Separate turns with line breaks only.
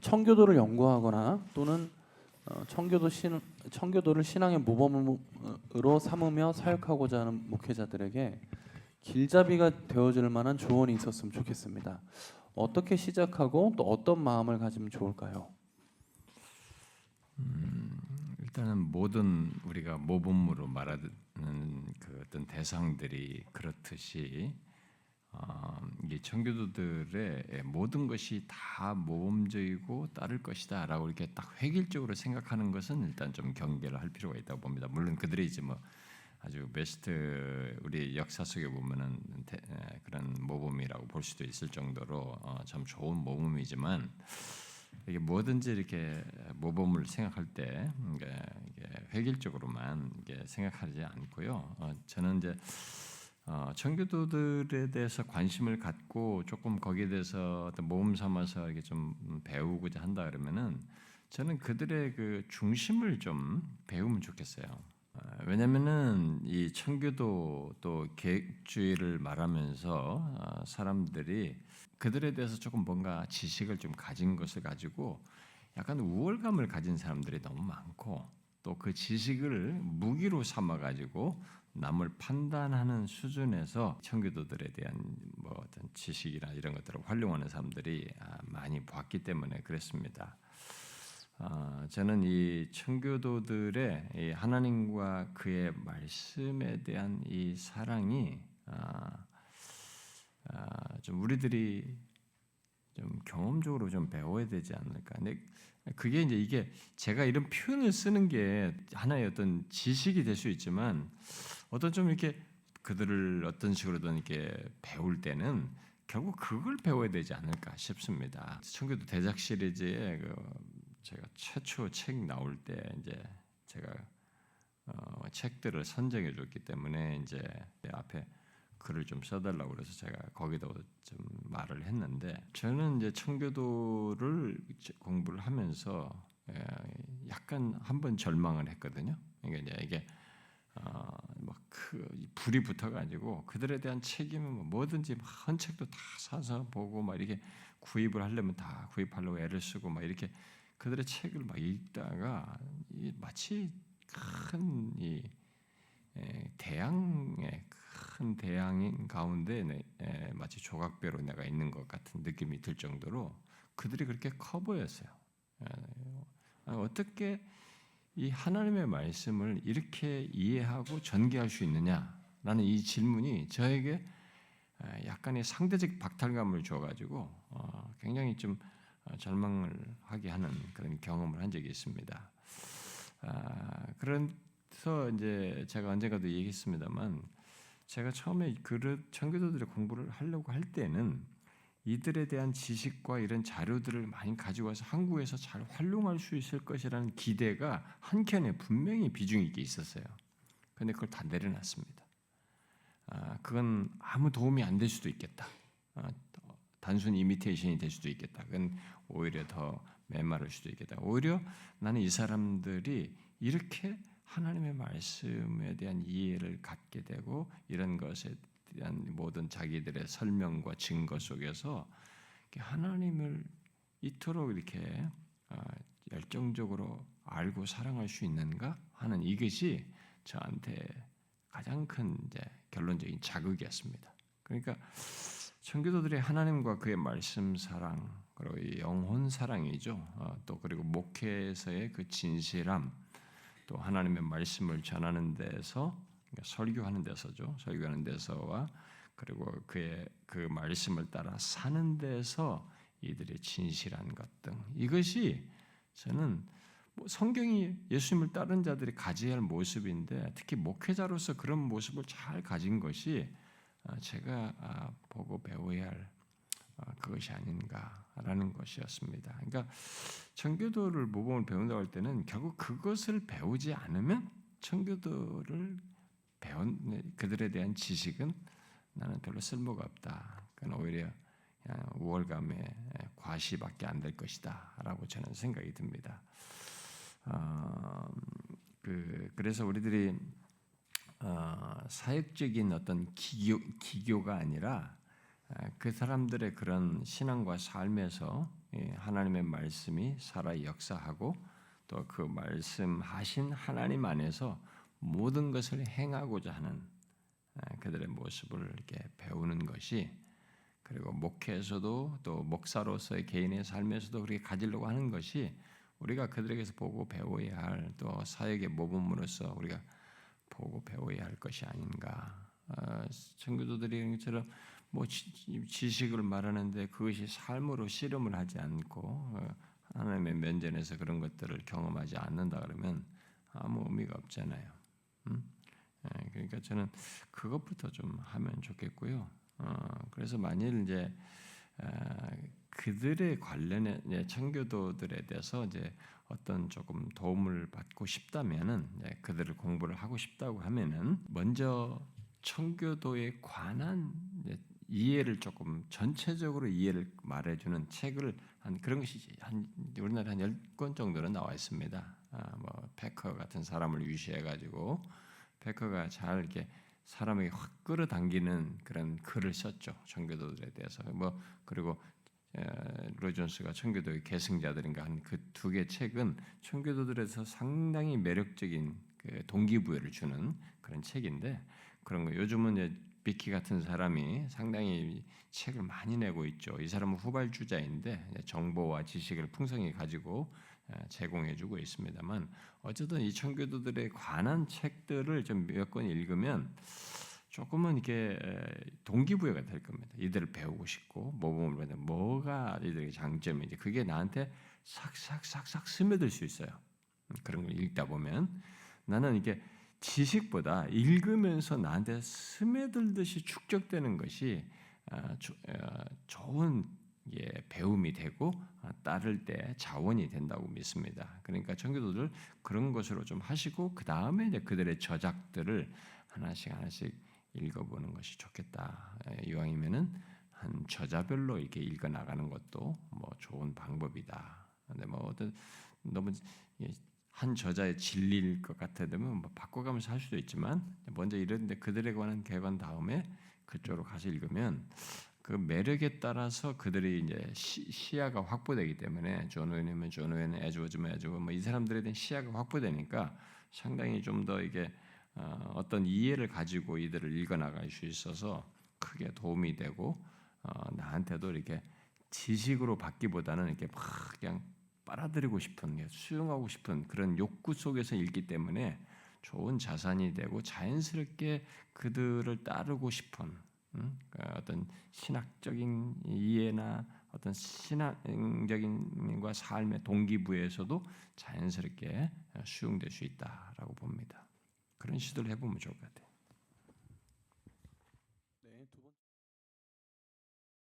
청교도를 연구하거나 또는 청교도를 신앙의 모범으로 삼으며 사역하고자 하는 목회자들에게 길잡이가 되어줄 만한 조언이 있었으면 좋겠습니다. 어떻게 시작하고 또 어떤 마음을 가지면 좋을까요?
일단은 모든 우리가 모범으로 말하는 그 어떤 대상들이 그렇듯이 이 청교도들의 모든 것이 다 모범적이고 따를 것이다라고 이렇게 딱 획일적으로 생각하는 것은 일단 좀 경계를 할 필요가 있다고 봅니다. 물론 그들이 이제 뭐 아주 베스트 우리 역사 속에 보면은 그런 모범이라고 볼 수도 있을 정도로 참 좋은 모범이지만 이게 뭐든지 이렇게 모범을 생각할 때 이게 획일적으로만 이게 생각하지 않고요. 저는 이제 청교도들에 대해서 관심을 갖고 조금 거기에 대해서 어떤 모범 삼아서 이게 좀 배우고자 한다 그러면은 저는 그들의 그 중심을 좀 배우면 좋겠어요. 왜냐면은 이 청교도 또 계획주의를 말하면서 사람들이 그들에 대해서 조금 뭔가 지식을 좀 가진 것을 가지고 약간 우월감을 가진 사람들이 너무 많고 또 그 지식을 무기로 삼아 가지고 남을 판단하는 수준에서 청교도들에 대한 뭐 어떤 지식이나 이런 것들을 활용하는 사람들이 많이 봤기 때문에 그랬습니다. 저는 이 청교도들의 이 하나님과 그의 말씀에 대한 이 사랑이 좀 우리들이 좀 경험적으로 좀 배워야 되지 않을까. 근데 그게 이게 제가 이런 표현을 쓰는 게 하나의 어떤 지식이 될 수 있지만 어떤 좀 이렇게 그들을 어떤 식으로든 이렇게 배울 때는 결국 그걸 배워야 되지 않을까 싶습니다. 청교도 대작 시리즈에 제가 최초 책 나올 때 이제 제가 책들을 선정해 줬기 때문에 이제 앞에 글을 좀 써달라고 그래서 제가 거기다 좀 말을 했는데 저는 이제 청교도를 공부를 하면서 약간 한번 절망을 했거든요. 그러니까 이게 막 불이 붙어가지고 그들에 대한 책임은 뭐든지 막 한 책도 다 사서 보고 막 이렇게 구입을 하려면 다 구입하려고 애를 쓰고 막 이렇게 그들의 책을 막 읽다가 마치 큰 대양의 큰 대양 가운데 마치 조각배로 내가 있는 것 같은 느낌이 들 정도로 그들이 그렇게 커 보였어요. 어떻게 이 하나님의 말씀을 이렇게 이해하고 전개할 수 있느냐라는 이 질문이 저에게 약간의 상대적 박탈감을 줘가지고 굉장히 좀 절망을 하게 하는 그런 경험을 한 적이 있습니다. 그래서 이제 제가 언젠가도 얘기했습니다만 제가 처음에 청교도들의 공부를 하려고 할 때는 이들에 대한 지식과 이런 자료들을 많이 가지고 와서 한국에서 잘 활용할 수 있을 것이라는 기대가 한켠에 분명히 비중 있게 있었어요. 그런데 그걸 다 내려놨습니다. 그건 아무 도움이 안 될 수도 있겠다. 단순 이미테이션이 될 수도 있겠다. 그건 오히려 더 메마를 수도 있겠다. 오히려 나는 이 사람들이 이렇게 하나님의 말씀에 대한 이해를 갖게 되고 이런 것에 대한 모든 자기들의 설명과 증거 속에서 하나님을 이토록 이렇게 열정적으로 알고 사랑할 수 있는가 하는 이것이 저한테 가장 큰 이제 결론적인 자극이었습니다. 그러니까 청교도들의 하나님과 그의 말씀 사랑 그리고 영혼 사랑이죠. 또 그리고 목회에서의 그 진실함, 또 하나님의 말씀을 전하는 데서 그러니까 설교하는 데서죠. 설교하는 데서와 그리고 그의 그 말씀을 따라 사는 데서 이들의 진실한 것 등 이것이 저는 성경이 예수님을 따르는 자들이 가져야 할 모습인데 특히 목회자로서 그런 모습을 잘 가진 것이 제가 보고 배워야 할 그것이 아닌가라는 것이었습니다. 그러니까 청교도를 모범을 배운다고 할 때는 결국 그것을 배우지 않으면 청교도를 배운 그들에 대한 지식은 나는 별로 쓸모가 없다. 그건 오히려 우월감의 과시밖에 안 될 것이다라고 저는 생각이 듭니다. 그래서 우리들이 사역적인 어떤 기교가 아니라 그 사람들의 그런 신앙과 삶에서 하나님의 말씀이 살아 역사하고 또 그 말씀하신 하나님 안에서 모든 것을 행하고자 하는 그들의 모습을 이렇게 배우는 것이, 그리고 목회에서도 또 목사로서의 개인의 삶에서도 그렇게 가지려고 하는 것이 우리가 그들에게서 보고 배워야 할, 또 사역의 모범으로서 우리가 보고 배워야 할 것이 아닌가. 청교도들이 이처럼 뭐 지식을 말하는데 그것이 삶으로 실험을 하지 않고 하나님의 면전에서 그런 것들을 경험하지 않는다 그러면 아무 의미가 없잖아요. 그러니까 저는 그것부터 좀 하면 좋겠고요. 그래서 만일 이제 그들의 관련해 청교도들에 대해서 이제 어떤 조금 도움을 받고 싶다면은, 그들을 공부를 하고 싶다고 하면은 먼저 청교도에 관한 이해를 조금 전체적으로 이해를 말해주는 책을 한 그런 것이 한 우리나라에 한 10권 정도는 나와 있습니다. 뭐 패커 같은 사람을 위시해 가지고 패커가 잘 이렇게 사람에게 확 끌어당기는 그런 글을 썼죠. 청교도들에 대해서. 뭐 그리고 로이 존스가 청교도의 계승자들인가 한 그 두 개 책은 청교도들에서 상당히 매력적인 그 동기부여를 주는 그런 책인데, 그런 거 요즘은 이제 비키 같은 사람이 상당히 책을 많이 내고 있죠. 이 사람은 후발주자인데 정보와 지식을 풍성히 가지고 제공해주고 있습니다만, 어쨌든 이 청교도들에 관한 책들을 좀 몇 권 읽으면 조금은 이게 동기부여가 될 겁니다. 이들을 배우고 싶고 모범을 받는 뭐가 이들의 장점인지 그게 나한테 싹싹싹싹 스며들 수 있어요. 그런 걸 읽다 보면 나는 이게 지식보다 읽으면서 나한테 스며들듯이 축적되는 것이 좋은 배움이 되고 따를 때 자원이 된다고 믿습니다. 그러니까 청교도들 그런 것으로 좀 하시고 그 다음에 이제 그들의 저작들을 하나씩 읽어보는 것이 좋겠다. 이왕이면은 한 저자별로 이렇게 읽어 나가는 것도 뭐 좋은 방법이다. 근데 뭐 어떤 너무 한 저자의 진리일 것 같아되면 뭐 바꿔가면서 할 수도 있지만, 먼저 이런데 그들에 관한 개관 다음에 그쪽으로 가서 읽으면 그 매력에 따라서 그들이 이제 시야가 확보되기 때문에 존 오웬이면 존 오웬, 에즈워즈면 에즈워, 뭐 이 사람들에 대한 시야가 확보되니까 상당히 좀 더 이게 어떤 이해를 가지고 이들을 읽어 나갈 수 있어서 크게 도움이 되고, 나한테도 이렇게 지식으로 받기보다는 이렇게 막 그냥 빨아들이고 싶은, 수용하고 싶은 그런 욕구 속에서 읽기 때문에 좋은 자산이 되고 자연스럽게 그들을 따르고 싶은 어떤 신학적인 이해나 어떤 신앙적인과 삶의 동기부여에서도 자연스럽게 수용될 수 있다라고 봅니다. 그런 시도를 해보면 좋을 것 같아요.
네, 두 번째.